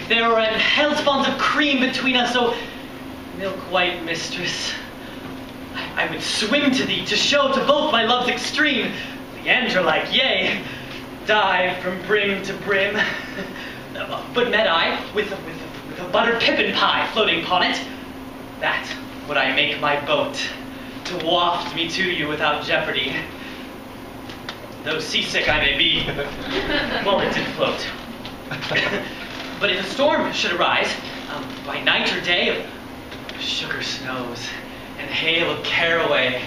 If there were an hellspawn of cream between us, O milk-white mistress, I would swim to thee to show to both my love's extreme. Leandra-like, yea, dive from brim to brim. But met I with a buttered pippin pie floating upon it, that would I make my boat to waft me to you without jeopardy. Though seasick I may be, well, it did float. But if a storm should arise, by night or day, of sugar snows and hail of caraway,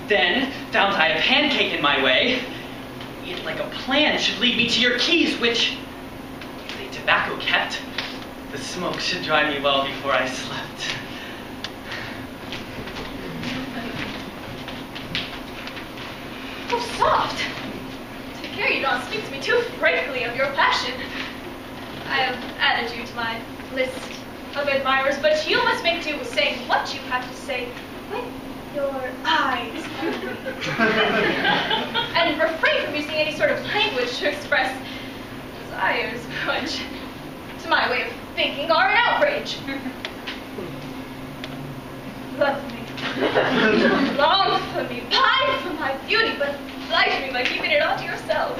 then found I a pancake in my way, it like a plan should lead me to your keys, which, if they tobacco kept, the smoke should dry me well before I slept. Oh, soft! Take care you don't speak to me too frankly of your passion. I have added you to my list of admirers, but you must make do with saying what you have to say with your eyes. And refrain from using any sort of language to express desires, which, to my way of thinking, are an outrage. Love me. Long for me, pine for my beauty, but like me by keeping it all to yourself.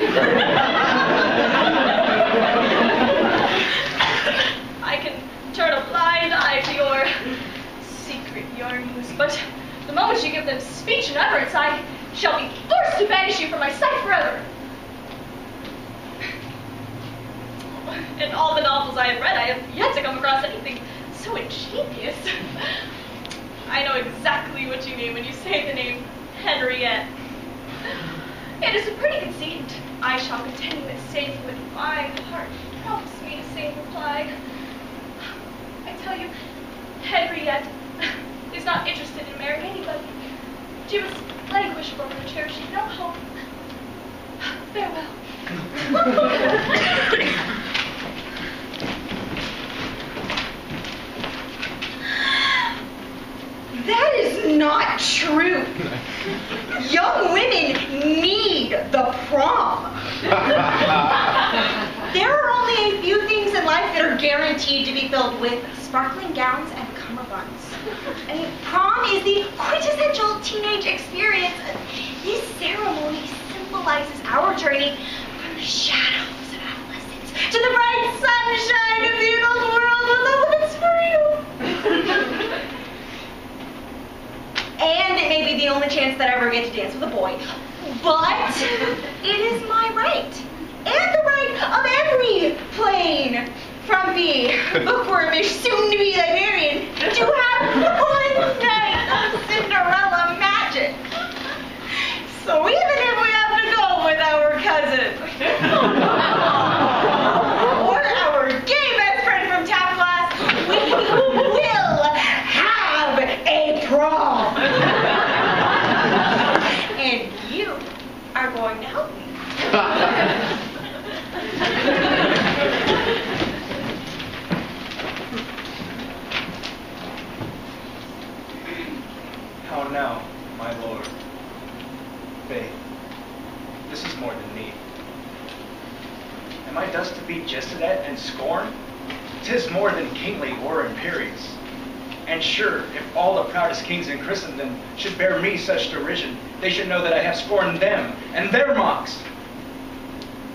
I can turn a blind eye to your secret yearnings, but the moment you give them speech and utterance, I shall be forced to banish you from my sight forever. In all the novels I have read, I have yet to come across anything so ingenious. I know exactly what you mean when you say the name Henriette. It is a pretty conceit, and I shall continue it safe when my heart prompts me to say in reply. I tell you, Henriette is not interested in marrying anybody. She must languish for her cherishing no hope. Farewell. That is not true. Young women need the prom. There are only a few things in life that are guaranteed to be filled with sparkling gowns and cummerbunds. I mean, prom is the quintessential teenage experience. This ceremony symbolizes our journey from the shadows of adolescence to the bright sunshine of the adult world with all of its freedom. And it may be the only chance that I ever get to dance with a boy. But it is my right, and the right of every plain frumpy, bookwormish, soon-to-be librarian, to have one night of Cinderella magic. So even if we have to go with our cousin, or our gay best friend from top class, we will have a prom. And you are going to help me. How now, my lord? Faith, this is more than need. Am I thus to be jested at and scorned? 'Tis more than kingly or imperious. And sure, if all the proudest kings in Christendom should bear me such derision, they should know that I have scorned them and their mocks.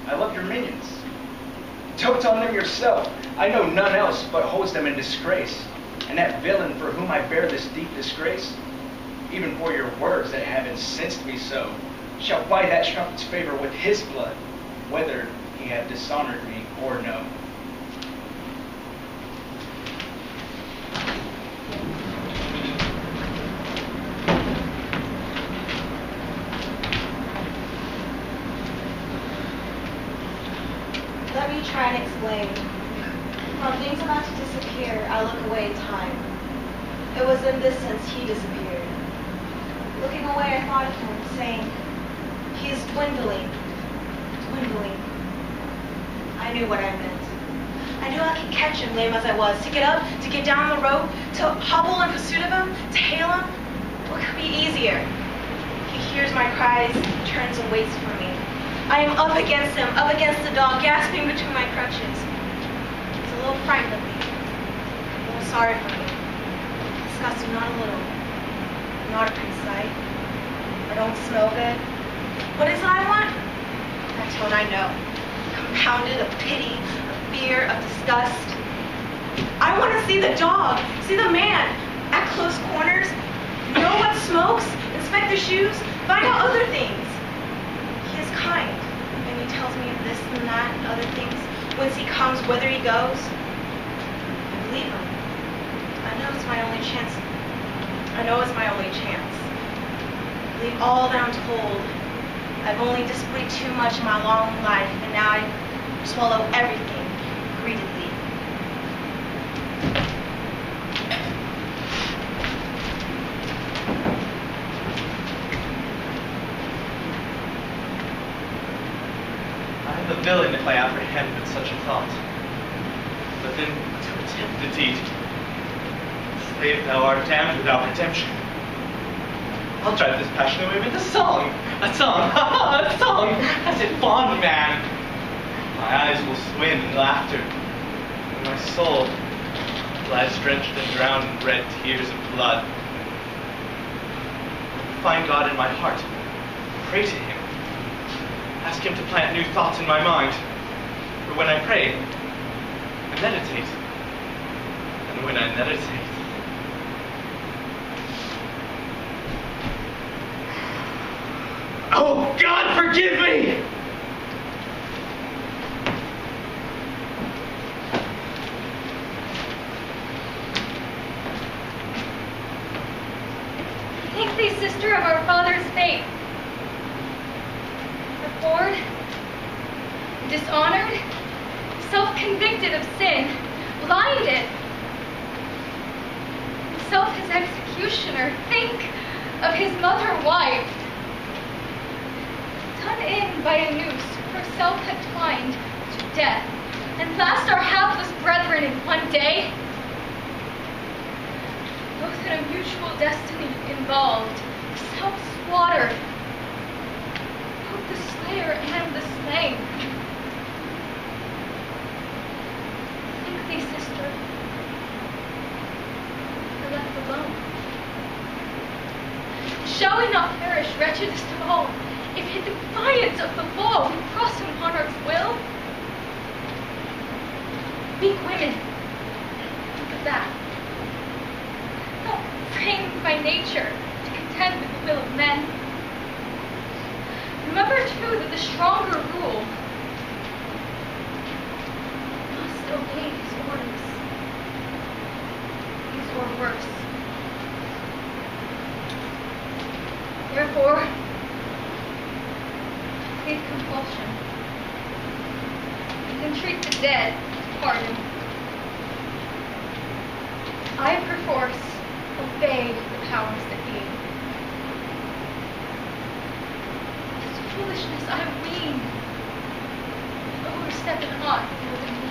I love your minions. Dote on them yourself. I know none else but holds them in disgrace. And that villain for whom I bear this deep disgrace, even for your words that have incensed me so, shall buy that trumpet's favor with his blood, whether he have dishonored me or no. Let me try and explain. When things about to disappear, I look away in time. It was in this sense he disappeared. Looking away, I thought of him, saying, he is dwindling, dwindling. I knew what I meant. I knew I could catch him, lame as I was, to get up, to get down the road, to hobble in pursuit of him, to hail him. What could be easier? He hears my cries, turns and waits for me. I am up against him, up against the dog, gasping between my crutches. little frightened of me, a little sorry for me, disgusted not a little. I'm not a pretty sight. I don't smell good. What is it I want? That tone I know, compounded of pity, of fear, of disgust. I want to see the dog, see the man, at close corners, know what smokes, inspect the shoes, find out other things. He is kind, and he tells me of this and that and other things, whence he comes, whither he goes. I believe him. I know it's my only chance. I know it's my only chance. I believe all that I'm told. I've only displayed too much in my long life, and now I swallow everything greedily. I am a villain if I apprehend with such a thought. But then to attempt the deed, slave thou art damned without redemption. I'll drive this passion away with a song. A song, a song, as it fond man. My eyes will swim in laughter, and my soul lies drenched and drowned in red tears of blood. Find God in my heart, pray to him, ask him to plant new thoughts in my mind. For when I pray, I meditate, and when I meditate, oh, God, forgive me! Think thee, sister, of our father's fate. Abhorred, dishonored, self-convicted of sin, blinded, himself his executioner. Think of his mother-wife, done in by a noose, herself had twined to death, and last our hapless brethren in one day, both in a mutual destiny involved, self-slaughtered, both the slayer and the slain. Think thee, sister, we're left alone. Shall we not perish, wretchedest of all, if in defiance of the law we cross a monarch's will? Weak women, think of that. Not framed by nature to contend with the will of men. Remember, too, that the stronger rule must obey his orders, these or worse. Therefore, plead compulsion and entreat the dead to pardon. I perforce obey the powers that be. This foolishness I ween, overstepping aught more than me.